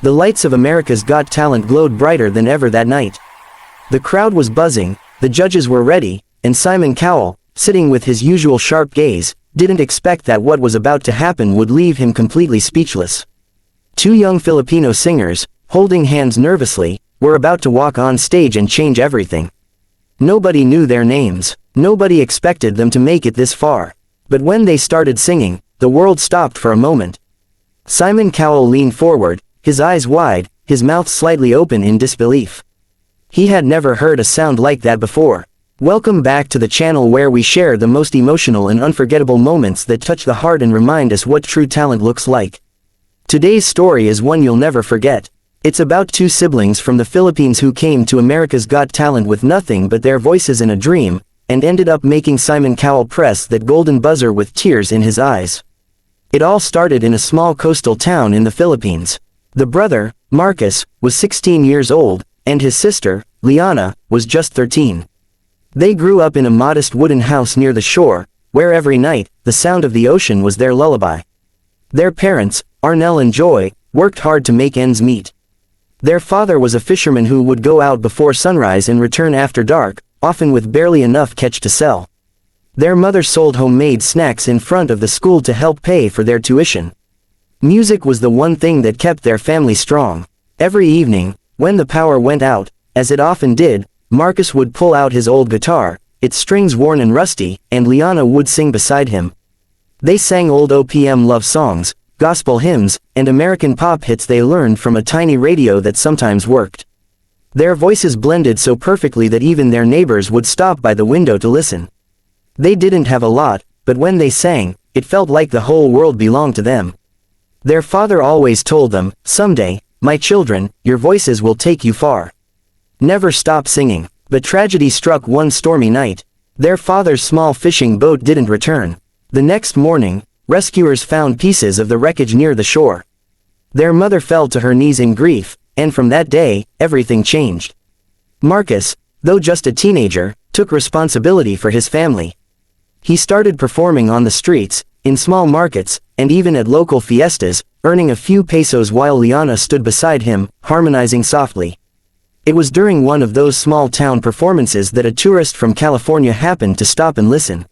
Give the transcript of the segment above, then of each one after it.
The lights of America's Got Talent glowed brighter than ever that night. The crowd was buzzing, the judges were ready, and Simon Cowell, sitting with his usual sharp gaze, didn't expect that what was about to happen would leave him completely speechless. Two young Filipino singers, holding hands nervously, were about to walk on stage and change everything. Nobody knew their names, nobody expected them to make it this far. But when they started singing, the world stopped for a moment. Simon Cowell leaned forward, his eyes wide, his mouth slightly open in disbelief. He had never heard a sound like that before. Welcome back to the channel where we share the most emotional and unforgettable moments that touch the heart and remind us what true talent looks like. Today's story is one you'll never forget. It's about two siblings from the Philippines who came to America's Got Talent with nothing but their voices and a dream, and ended up making Simon Cowell press that golden buzzer with tears in his eyes. It all started in a small coastal town in the Philippines. The brother, Marcus, was 16 years old, and his sister, Liana, was just 13. They grew up in a modest wooden house near the shore, where every night, the sound of the ocean was their lullaby. Their parents, Arnel and Joy, worked hard to make ends meet. Their father was a fisherman who would go out before sunrise and return after dark, often with barely enough catch to sell. Their mother sold homemade snacks in front of the school to help pay for their tuition. Music was the one thing that kept their family strong. Every evening, when the power went out, as it often did, Marcus would pull out his old guitar, its strings worn and rusty, and Liana would sing beside him. They sang old OPM love songs, gospel hymns, and American pop hits they learned from a tiny radio that sometimes worked. Their voices blended so perfectly that even their neighbors would stop by the window to listen. They didn't have a lot, but when they sang, it felt like the whole world belonged to them. Their father always told them, "Someday, my children, your voices will take you far. Never stop singing." But tragedy struck one stormy night. Their father's small fishing boat didn't return. The next morning, rescuers found pieces of the wreckage near the shore. Their mother fell to her knees in grief, and from that day, everything changed. Marcus, though just a teenager, took responsibility for his family. He started performing on the streets, in small markets, and even at local fiestas, earning a few pesos while Liana stood beside him, harmonizing softly. It was during one of those small-town performances that a tourist from California happened to stop and listen.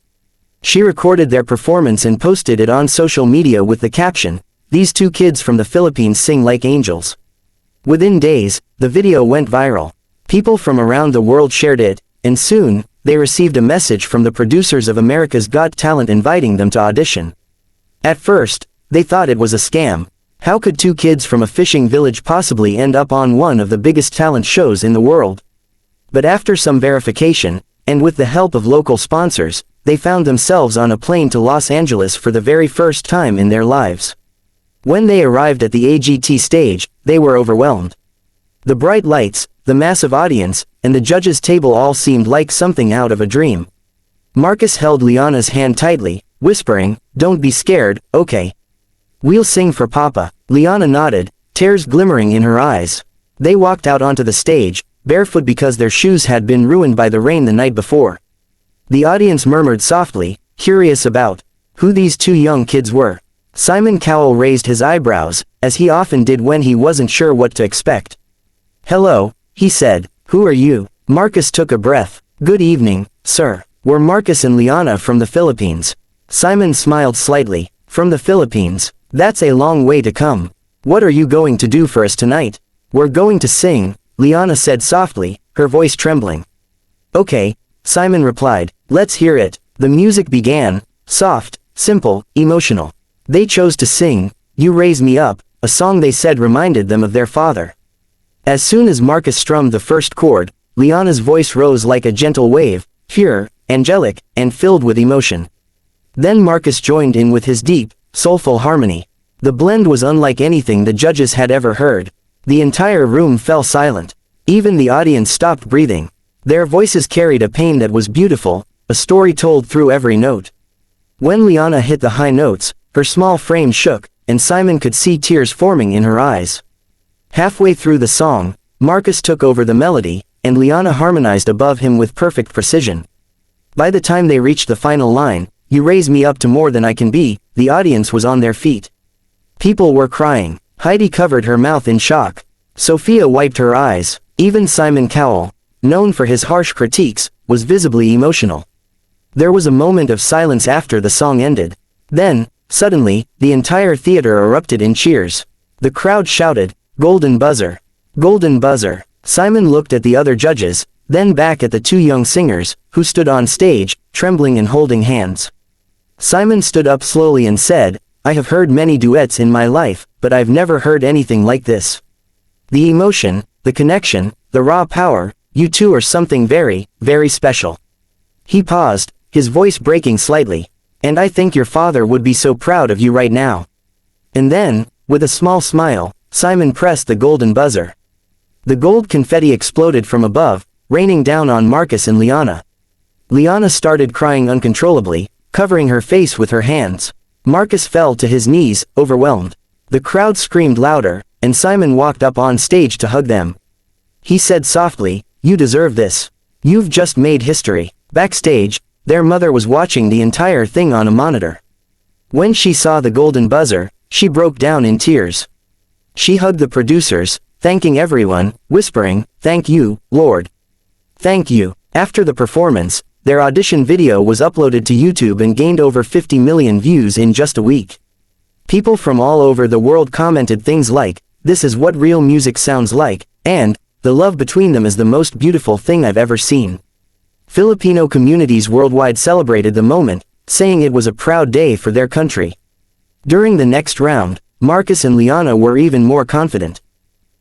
She recorded their performance and posted it on social media with the caption, "These two kids from the Philippines sing like angels." Within days, the video went viral. People from around the world shared it, and soon, they received a message from the producers of America's Got Talent inviting them to audition. At first, they thought it was a scam. How could two kids from a fishing village possibly end up on one of the biggest talent shows in the world? But after some verification, and with the help of local sponsors, they found themselves on a plane to Los Angeles for the very first time in their lives. When they arrived at the AGT stage, they were overwhelmed. The bright lights, the massive audience, and the judges' table all seemed like something out of a dream. Marcus held Liana's hand tightly, whispering, "Don't be scared, okay? We'll sing for Papa." Liana nodded, tears glimmering in her eyes. They walked out onto the stage, barefoot because their shoes had been ruined by the rain the night before. The audience murmured softly, curious about who these two young kids were. Simon Cowell raised his eyebrows, as he often did when he wasn't sure what to expect. "Hello," he said, "who are you?" Marcus took a breath. "Good evening, sir. We're Marcus and Liana from the Philippines." Simon smiled slightly. "From the Philippines? That's a long way to come. What are you going to do for us tonight?" "We're going to sing," Liana said softly, her voice trembling. "Okay," Simon replied, "let's hear it." The music began, soft, simple, emotional. They chose to sing, "You Raise Me Up," a song they said reminded them of their father. As soon as Marcus strummed the first chord, Liana's voice rose like a gentle wave, pure, angelic, and filled with emotion. Then Marcus joined in with his deep, soulful harmony. The blend was unlike anything the judges had ever heard. The entire room fell silent. Even the audience stopped breathing. Their voices carried a pain that was beautiful, a story told through every note. When Liana hit the high notes, her small frame shook, and Simon could see tears forming in her eyes. Halfway through the song, Marcus took over the melody, and Liana harmonized above him with perfect precision. By the time they reached the final line, "You raise me up to more than I can be," the audience was on their feet. People were crying, Heidi covered her mouth in shock. Sophia wiped her eyes. Even Simon Cowell, known for his harsh critiques, was visibly emotional. There was a moment of silence after the song ended. Then, suddenly, the entire theater erupted in cheers. The crowd shouted, "Golden buzzer! Golden buzzer!" Simon looked at the other judges, then back at the two young singers, who stood on stage, trembling and holding hands. Simon stood up slowly and said, "I have heard many duets in my life, but I've never heard anything like this. The emotion, the connection, the raw power, you two are something very, very special." He paused, his voice breaking slightly. "And I think your father would be so proud of you right now." And then, with a small smile, Simon pressed the golden buzzer. The gold confetti exploded from above, raining down on Marcus and Liana. Liana started crying uncontrollably, covering her face with her hands. Marcus fell to his knees, overwhelmed. The crowd screamed louder, and Simon walked up on stage to hug them. He said softly, "You deserve this. You've just made history." Backstage, their mother was watching the entire thing on a monitor. When she saw the golden buzzer, she broke down in tears. She hugged the producers, thanking everyone, whispering, "Thank you, Lord. Thank you." After the performance, their audition video was uploaded to YouTube and gained over 50 million views in just a week. People from all over the world commented things like, "This is what real music sounds like," and, "The love between them is the most beautiful thing I've ever seen." Filipino communities worldwide celebrated the moment, saying it was a proud day for their country. During the next round, Marcus and Liana were even more confident.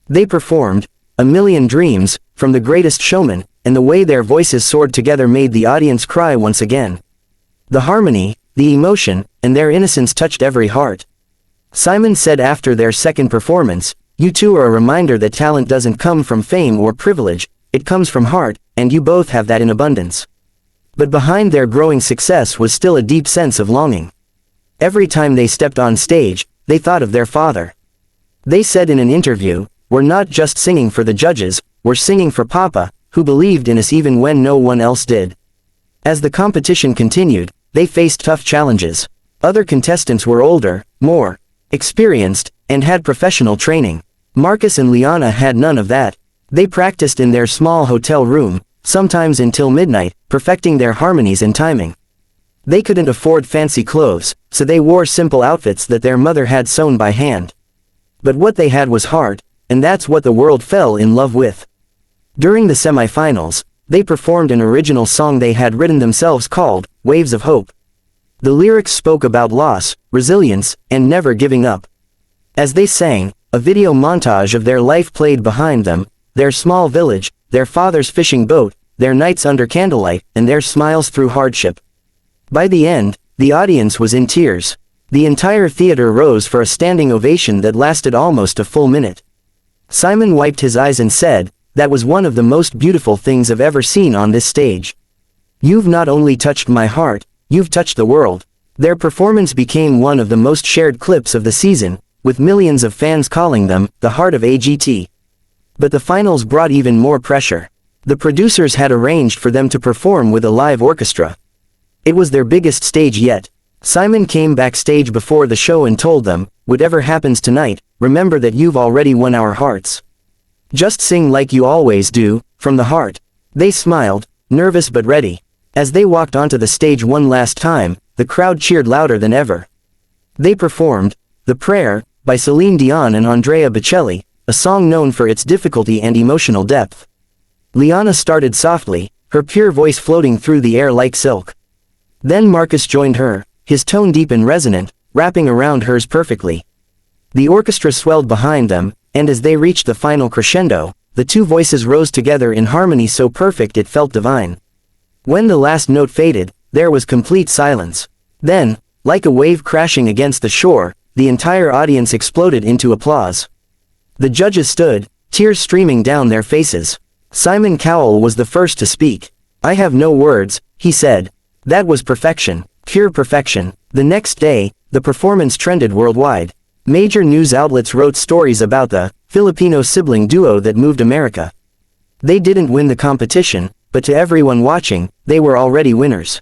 They performed "A Million Dreams" from The Greatest Showman, and the way their voices soared together made the audience cry once again. The harmony, the emotion, and their innocence touched every heart. Simon said after their second performance, "You two are a reminder that talent doesn't come from fame or privilege, it comes from heart, and you both have that in abundance." But behind their growing success was still a deep sense of longing. Every time they stepped on stage, they thought of their father. They said in an interview, "We're not just singing for the judges, we're singing for Papa, who believed in us even when no one else did." As the competition continued, they faced tough challenges. Other contestants were older, more experienced, and had professional training. Marcus and Liana had none of that. They practiced in their small hotel room, sometimes until midnight, perfecting their harmonies and timing. They couldn't afford fancy clothes, so they wore simple outfits that their mother had sewn by hand. But what they had was heart, and that's what the world fell in love with. During the semifinals, they performed an original song they had written themselves called "Waves of Hope." The lyrics spoke about loss, resilience, and never giving up. As they sang, a video montage of their life played behind them, their small village, their father's fishing boat, their nights under candlelight, and their smiles through hardship. By the end, the audience was in tears. The entire theater rose for a standing ovation that lasted almost a full minute. Simon wiped his eyes and said, "That was one of the most beautiful things I've ever seen on this stage. You've not only touched my heart, you've touched the world." Their performance became one of the most shared clips of the season, with millions of fans calling them the heart of AGT. But the finals brought even more pressure. The producers had arranged for them to perform with a live orchestra. It was their biggest stage yet. Simon came backstage before the show and told them, "Whatever happens tonight, remember that you've already won our hearts. Just sing like you always do, from the heart." They smiled, nervous but ready. As they walked onto the stage one last time, the crowd cheered louder than ever. They performed "The Prayer" by Celine Dion and Andrea Bocelli, a song known for its difficulty and emotional depth. Liana started softly, her pure voice floating through the air like silk. Then Marcus joined her, his tone deep and resonant, wrapping around hers perfectly. The orchestra swelled behind them, and as they reached the final crescendo, the two voices rose together in harmony so perfect it felt divine. When the last note faded, there was complete silence. Then, like a wave crashing against the shore, the entire audience exploded into applause. The judges stood, tears streaming down their faces. Simon Cowell was the first to speak. "I have no words," he said. "That was perfection, pure perfection." The next day, the performance trended worldwide. Major news outlets wrote stories about the Filipino sibling duo that moved America. They didn't win the competition, but to everyone watching, they were already winners.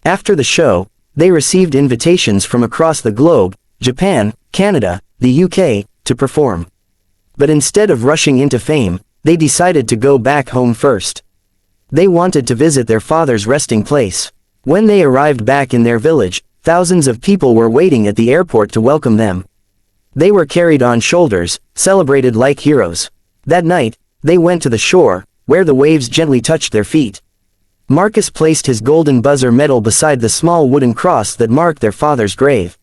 After the show, they received invitations from across the globe: Japan, Canada, the UK, to perform. But instead of rushing into fame, they decided to go back home first. They wanted to visit their father's resting place. When they arrived back in their village, thousands of people were waiting at the airport to welcome them. They were carried on shoulders, celebrated like heroes. That night, they went to the shore, where the waves gently touched their feet. Marcus placed his golden buzzer medal beside the small wooden cross that marked their father's grave.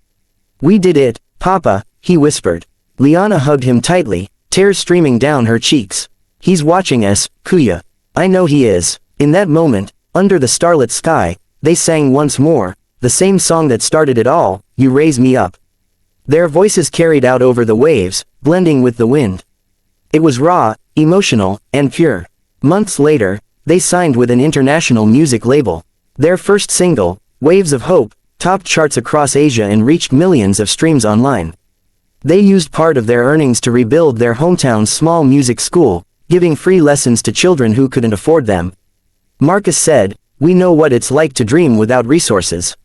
"We did it, Papa," he whispered. Liana hugged him tightly, tears streaming down her cheeks. "He's watching us, Kuya. I know he is." In that moment, under the starlit sky, they sang once more, the same song that started it all, "You Raise Me Up." Their voices carried out over the waves, blending with the wind. It was raw, emotional, and pure. Months later, they signed with an international music label. Their first single, Waves of Hope, topped charts across Asia and reached millions of streams online. They used part of their earnings to rebuild their hometown's small music school, giving free lessons to children who couldn't afford them. Marcus said, "We know what it's like to dream without resources.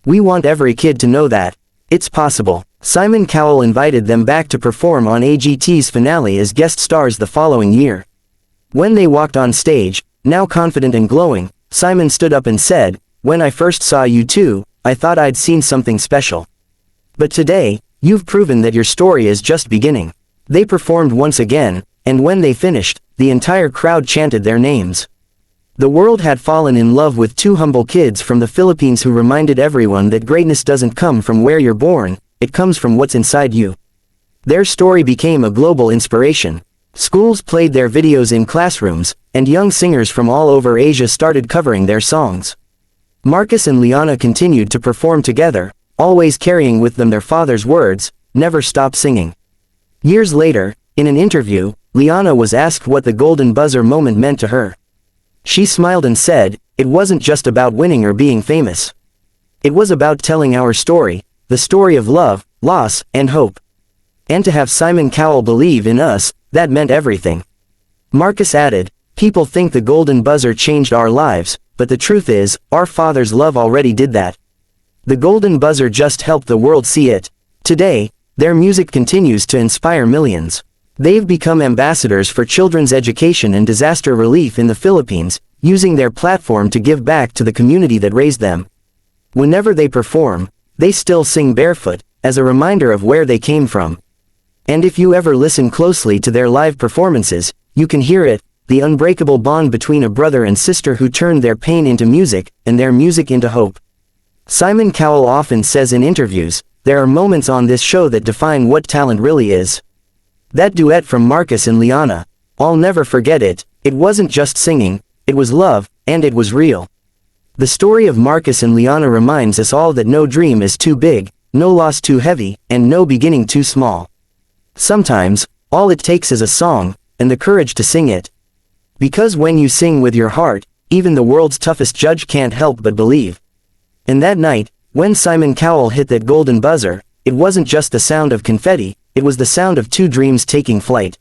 We want every kid to know that it's possible." Simon Cowell invited them back to perform on AGT's finale as guest stars the following year. When they walked on stage, now confident and glowing, Simon stood up and said, "When I first saw you two, I thought I'd seen something special. But today, you've proven that your story is just beginning." They performed once again, and when they finished, the entire crowd chanted their names. The world had fallen in love with two humble kids from the Philippines who reminded everyone that greatness doesn't come from where you're born, it comes from what's inside you. Their story became a global inspiration. Schools played their videos in classrooms, and young singers from all over Asia started covering their songs. Marcus and Liana continued to perform together, always carrying with them their father's words, "Never stop singing." Years later, in an interview, Liana was asked what the golden buzzer moment meant to her. She smiled and said, "It wasn't just about winning or being famous. It was about telling our story, the story of love, loss, and hope. And to have Simon Cowell believe in us, that meant everything." Marcus added, "People think the golden buzzer changed our lives, but the truth is, our father's love already did that. The golden buzzer just helped the world see it." Today, their music continues to inspire millions. They've become ambassadors for children's education and disaster relief in the Philippines, using their platform to give back to the community that raised them. Whenever they perform, they still sing barefoot, as a reminder of where they came from. And if you ever listen closely to their live performances, you can hear it, the unbreakable bond between a brother and sister who turned their pain into music, and their music into hope. Simon Cowell often says in interviews, "There are moments on this show that define what talent really is. That duet from Marcus and Liana, I'll never forget it. It wasn't just singing, it was love, and it was real." The story of Marcus and Liana reminds us all that no dream is too big, no loss too heavy, and no beginning too small. Sometimes, all it takes is a song, and the courage to sing it. Because when you sing with your heart, even the world's toughest judge can't help but believe. And that night, when Simon Cowell hit that golden buzzer, it wasn't just the sound of confetti, it was the sound of two dreams taking flight.